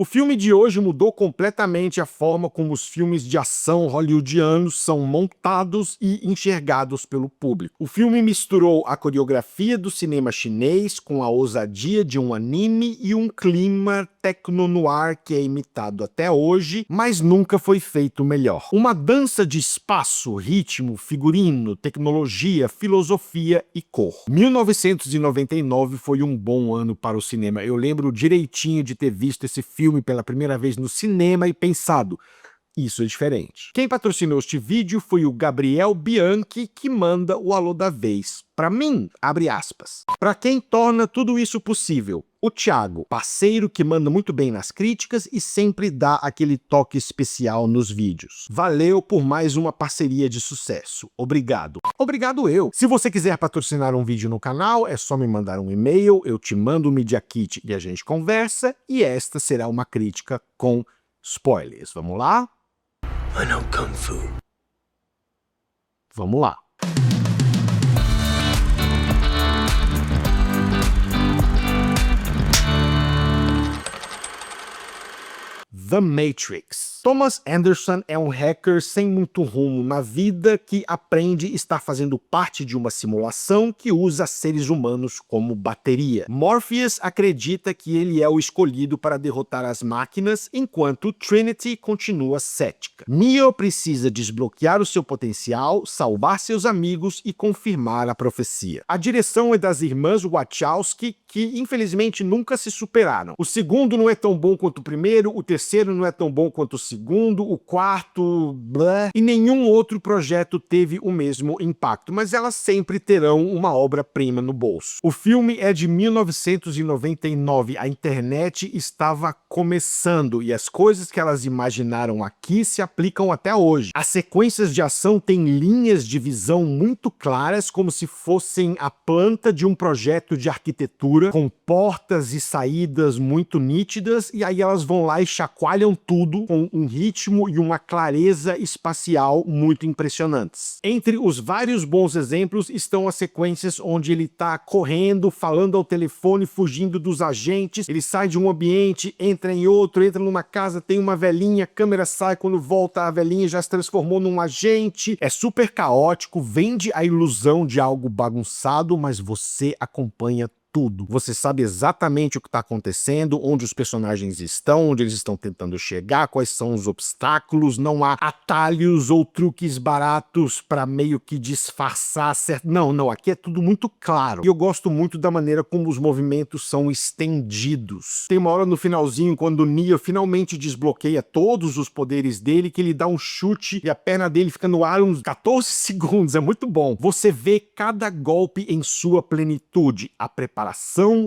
O filme de hoje mudou completamente a forma como os filmes de ação hollywoodianos são montados e enxergados pelo público. O filme misturou a coreografia do cinema chinês com a ousadia de um anime e um clima tecno-noir que é imitado até hoje, mas nunca foi feito melhor. Uma dança de espaço, ritmo, figurino, tecnologia, filosofia e cor. 1999 foi um bom ano para o cinema. Eu lembro direitinho de ter visto esse filme pela primeira vez no cinema e pensado: isso é diferente. Quem patrocinou este vídeo foi o Gabriel Bianchi, que manda o alô da vez. Para mim, abre aspas. Para quem torna tudo isso possível, o Thiago, parceiro que manda muito bem nas críticas e sempre dá aquele toque especial nos vídeos. Valeu por mais uma parceria de sucesso. Obrigado. Obrigado eu. Se você quiser patrocinar um vídeo no canal, é só me mandar um e-mail, eu te mando o Media Kit e a gente conversa, e esta será uma crítica com spoilers. Vamos lá? I know Kung Fu. Vamos lá. The Matrix. Thomas Anderson é um hacker sem muito rumo na vida que aprende estar fazendo parte de uma simulação que usa seres humanos como bateria. Morpheus acredita que ele é o escolhido para derrotar as máquinas, enquanto Trinity continua cética. Neo precisa desbloquear o seu potencial, salvar seus amigos e confirmar a profecia. A direção é das irmãs Wachowski, que infelizmente nunca se superaram. O segundo não é tão bom quanto o primeiro, o terceiro não é tão bom quanto o segundo, o quarto, blé, e nenhum outro projeto teve o mesmo impacto, mas elas sempre terão uma obra-prima no bolso. O filme é de 1999, a internet estava começando e as coisas que elas imaginaram aqui se aplicam até hoje. As sequências de ação têm linhas de visão muito claras, como se fossem a planta de um projeto de arquitetura, com portas e saídas muito nítidas, e aí elas vão lá e chacoalham tudo com um ritmo e uma clareza espacial muito impressionantes. Entre os vários bons exemplos estão as sequências onde ele tá correndo, falando ao telefone, fugindo dos agentes, ele sai de um ambiente, entra em outro, entra numa casa, tem uma velhinha, a câmera sai, quando volta a velhinha já se transformou num agente. É super caótico, vende a ilusão de algo bagunçado, mas você acompanha tudo. Você sabe exatamente o que está acontecendo, onde os personagens estão, onde eles estão tentando chegar, quais são os obstáculos, não há atalhos ou truques baratos para meio que disfarçar certo. Não, aqui é tudo muito claro. E eu gosto muito da maneira como os movimentos são estendidos. Tem uma hora no finalzinho, quando o Neo finalmente desbloqueia todos os poderes dele, que ele dá um chute e a perna dele fica no ar uns 14 segundos. É muito bom. Você vê cada golpe em sua plenitude, a preparação,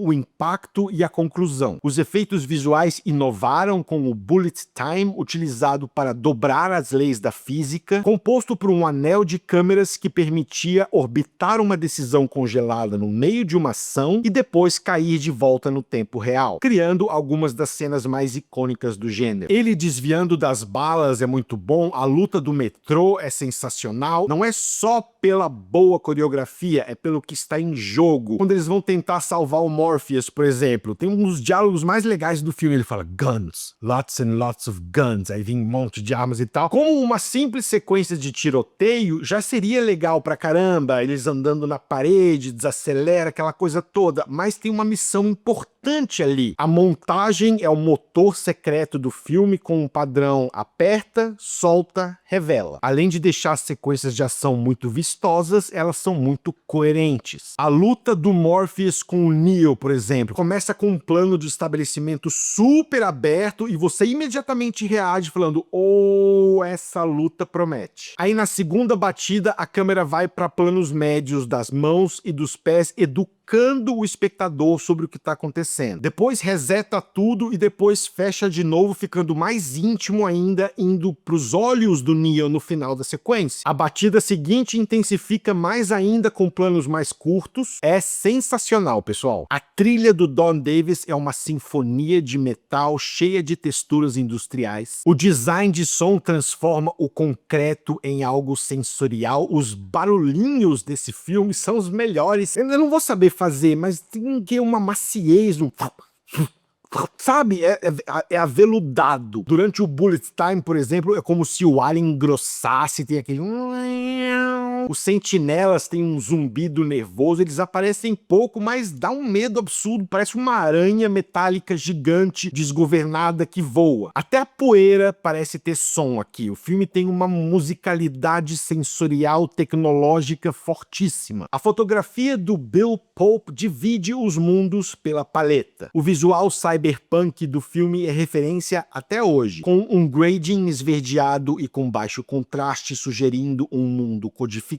o impacto e a conclusão. Os efeitos visuais inovaram com o bullet time, utilizado para dobrar as leis da física, composto por um anel de câmeras que permitia orbitar uma decisão congelada no meio de uma ação e depois cair de volta no tempo real, criando algumas das cenas mais icônicas do gênero. Ele desviando das balas é muito bom, a luta do metrô é sensacional, não é só pela boa coreografia, é pelo que está em jogo. Quando eles vão tentar salvar o Morpheus, por exemplo, tem um dos diálogos mais legais do filme, ele fala guns, lots and lots of guns, aí vem um monte de armas e tal. Como uma simples sequência de tiroteio já seria legal pra caramba, eles andando na parede, desacelera, aquela coisa toda, mas tem uma missão importante ali. A montagem é o motor secreto do filme com um padrão aperta, solta, revela. Além de deixar as sequências de ação muito vistosas, elas são muito coerentes. A luta do Morpheus com o Neo, por exemplo, começa com um plano de estabelecimento super aberto e você imediatamente reage falando: oh, essa luta promete. Aí na segunda batida a câmera vai para planos médios das mãos e dos pés, educando o espectador sobre o que está acontecendo. Depois reseta tudo e depois fecha de novo, ficando mais íntimo ainda, indo para os olhos do Neo no final da sequência. A batida seguinte intensifica mais ainda com planos mais curtos. É sensacional, pessoal. A trilha do Don Davis é uma sinfonia de metal cheia de texturas industriais. O design de som transforma o concreto em algo sensorial. Os barulhinhos desse filme são os melhores. Eu não vou saber fazer, mas tem que uma maciez, sabe, é aveludado. Durante o bullet time, por exemplo, é como se o ar engrossasse, tem aquele... Os sentinelas têm um zumbido nervoso, eles aparecem pouco, mas dá um medo absurdo, parece uma aranha metálica gigante, desgovernada, que voa. Até a poeira parece ter som aqui. O filme tem uma musicalidade sensorial tecnológica fortíssima. A fotografia do Bill Pope divide os mundos pela paleta. O visual cyberpunk do filme é referência até hoje, com um grading esverdeado e com baixo contraste, sugerindo um mundo codificado,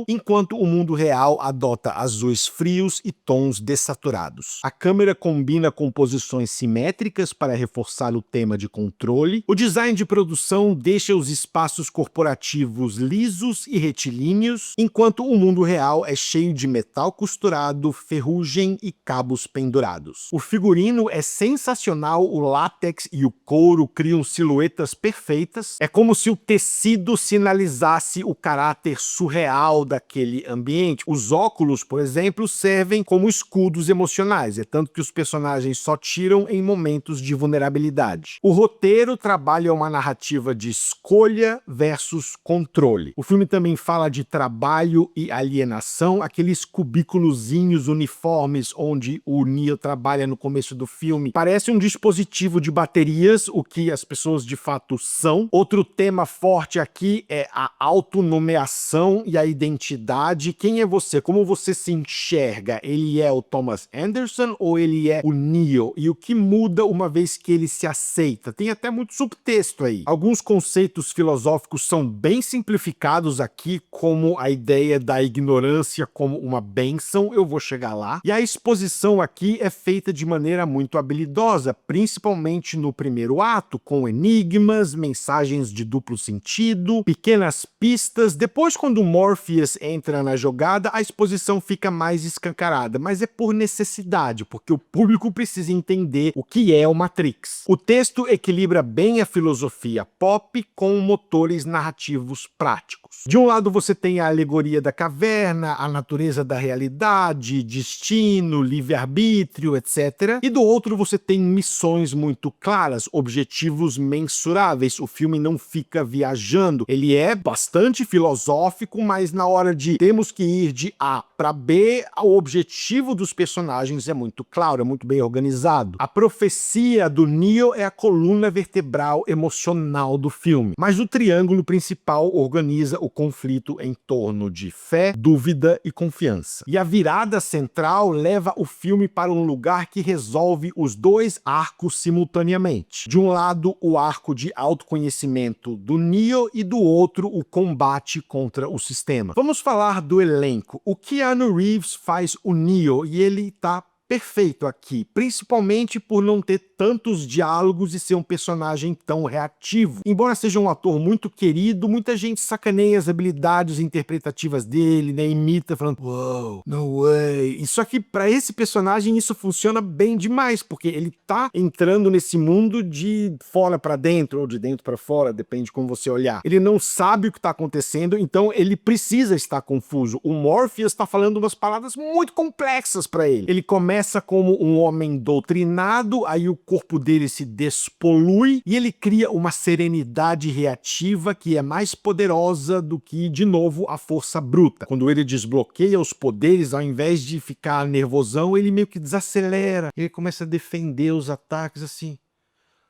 enquanto o mundo real adota azuis frios e tons dessaturados. A câmera combina composições simétricas para reforçar o tema de controle. O design de produção deixa os espaços corporativos lisos e retilíneos, enquanto o mundo real é cheio de metal costurado, ferrugem e cabos pendurados. O figurino é sensacional, o látex e o couro criam silhuetas perfeitas. É como se o tecido sinalizasse o caráter surreal daquele ambiente. Os óculos, por exemplo, servem como escudos emocionais, é tanto que os personagens só tiram em momentos de vulnerabilidade. O roteiro trabalha uma narrativa de escolha versus controle. O filme também fala de trabalho e alienação, aqueles cubículozinhos uniformes onde o Neo trabalha no começo do filme. Parece um dispositivo de baterias, o que as pessoas de fato são. Outro tema forte aqui é a autonomeação e a identidade. Quem é você? Como você se enxerga? Ele é o Thomas Anderson ou ele é o Neo? E o que muda uma vez que ele se aceita? Tem até muito subtexto aí. Alguns conceitos filosóficos são bem simplificados aqui, como a ideia da ignorância como uma bênção. Eu vou chegar lá. E a exposição aqui é feita de maneira muito habilidosa, principalmente no primeiro ato, com enigmas, mensagens de duplo sentido, pequenas pistas. Depois, quando Morpheus entra na jogada, a exposição fica mais escancarada, mas é por necessidade, porque o público precisa entender o que é o Matrix. O texto equilibra bem a filosofia pop com motores narrativos práticos. De um lado você tem a alegoria da caverna, a natureza da realidade, destino, livre-arbítrio, etc. E do outro você tem missões muito claras, objetivos mensuráveis. O filme não fica viajando, ele é bastante filosófico, mas na hora de temos que ir de A para B, o objetivo dos personagens é muito claro, é muito bem organizado. A profecia do Neo é a coluna vertebral emocional do filme, mas o triângulo principal organiza o conflito em torno de fé, dúvida e confiança. E a virada central leva o filme para um lugar que resolve os dois arcos simultaneamente. De um lado, o arco de autoconhecimento do Neo e do outro, o combate contra o sistema. Vamos falar do elenco. O Keanu Reeves faz o Neo e ele tá perfeito aqui, principalmente por não ter tantos diálogos e ser um personagem tão reativo. Embora seja um ator muito querido, muita gente sacaneia as habilidades interpretativas dele, né? Imita falando, wow, no way. Isso aqui, para esse personagem, isso funciona bem demais, porque ele tá entrando nesse mundo de fora para dentro, ou de dentro para fora, depende de como você olhar. Ele não sabe o que tá acontecendo, então ele precisa estar confuso. O Morpheus tá falando umas palavras muito complexas para ele. Ele começa como um homem doutrinado, aí o corpo dele se despolui e ele cria uma serenidade reativa que é mais poderosa do que, de novo, a força bruta. Quando ele desbloqueia os poderes, ao invés de ficar nervosão, ele meio que desacelera. Ele começa a defender os ataques assim.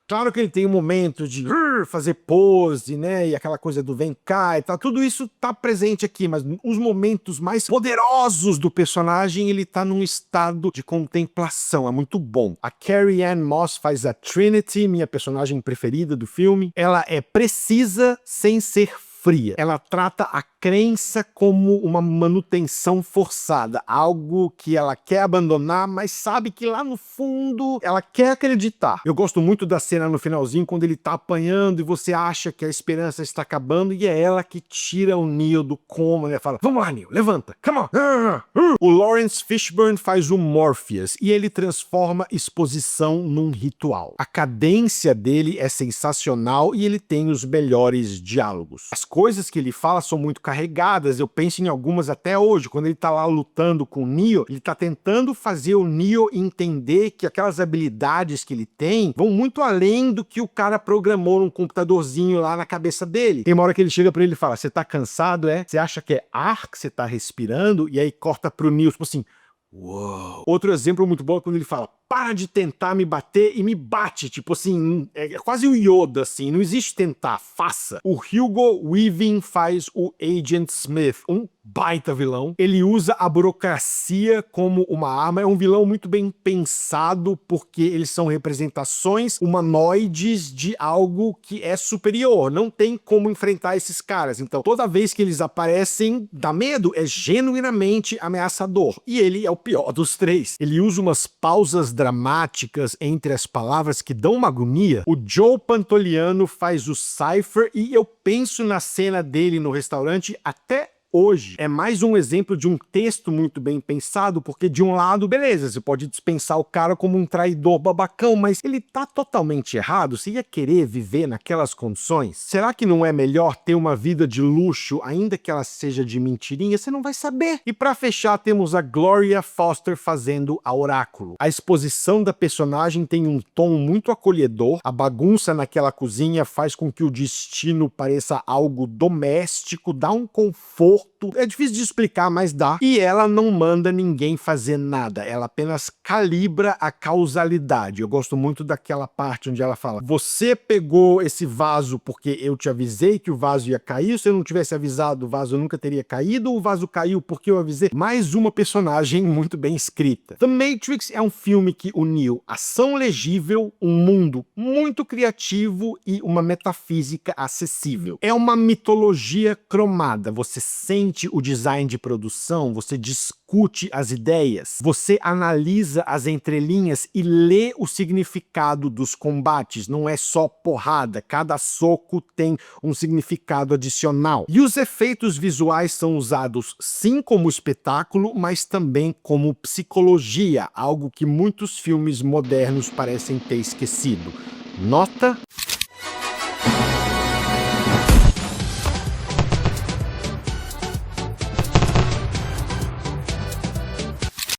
Claro que ele tem um momento de fazer pose, né, e aquela coisa do vem cá e tal, tudo isso tá presente aqui, mas os momentos mais poderosos do personagem, ele tá num estado de contemplação, é muito bom. A Carrie-Anne Moss faz a Trinity, minha personagem preferida do filme. Ela é precisa sem ser fria. Ela trata a crença como uma manutenção forçada, algo que ela quer abandonar, mas sabe que lá no fundo ela quer acreditar. Eu gosto muito da cena no finalzinho, quando ele tá apanhando e você acha que a esperança está acabando, e é ela que tira o Neo do coma, né? Fala, vamos lá, Neo, levanta, come on! O Lawrence Fishburne faz o Morpheus, e ele transforma exposição num ritual. A cadência dele é sensacional e ele tem os melhores diálogos. As coisas que ele fala são muito carregadas, eu penso em algumas até hoje. Quando ele tá lá lutando com o Neo, ele tá tentando fazer o Neo entender que aquelas habilidades que ele tem vão muito além do que o cara programou num computadorzinho lá na cabeça dele. Tem uma hora que ele chega pra ele e fala, você tá cansado, é? Você acha que é ar que você tá respirando? E aí corta pro Neo, tipo assim, uou. Outro exemplo muito bom é quando ele fala, para de tentar me bater e me bate, tipo assim, é quase o Yoda, assim, não existe tentar, faça. O Hugo Weaving faz o Agent Smith, um baita vilão. Ele usa a burocracia como uma arma, é um vilão muito bem pensado, porque eles são representações humanoides de algo que é superior, não tem como enfrentar esses caras, então toda vez que eles aparecem, dá medo, é genuinamente ameaçador, e ele é o pior dos três. Ele usa umas pausas dramáticas entre as palavras que dão uma agonia. O Joe Pantoliano faz o Cypher e eu penso na cena dele no restaurante até hoje. É mais um exemplo de um texto muito bem pensado, porque de um lado, beleza, você pode dispensar o cara como um traidor babacão, mas ele tá totalmente errado. Você ia querer viver naquelas condições? Será que não é melhor ter uma vida de luxo, ainda que ela seja de mentirinha? Você não vai saber. E pra fechar, temos a Gloria Foster fazendo a Oráculo. A exposição da personagem tem um tom muito acolhedor, a bagunça naquela cozinha faz com que o destino pareça algo doméstico, dá um conforto. É difícil de explicar, mas dá. E ela não manda ninguém fazer nada, ela apenas calibra a causalidade. Eu gosto muito daquela parte onde ela fala, você pegou esse vaso porque eu te avisei que o vaso ia cair, se eu não tivesse avisado o vaso nunca teria caído, ou o vaso caiu porque eu avisei? Mais uma personagem muito bem escrita. The Matrix é um filme que uniu ação legível, um mundo muito criativo e uma metafísica acessível. É uma mitologia cromada, você sente o design de produção, você discute as ideias, você analisa as entrelinhas e lê o significado dos combates, não é só porrada, cada soco tem um significado adicional. E os efeitos visuais são usados sim como espetáculo, mas também como psicologia, algo que muitos filmes modernos parecem ter esquecido. Nota...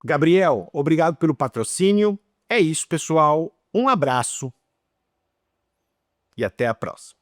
Gabriel, obrigado pelo patrocínio. É isso, pessoal. Um abraço e até a próxima.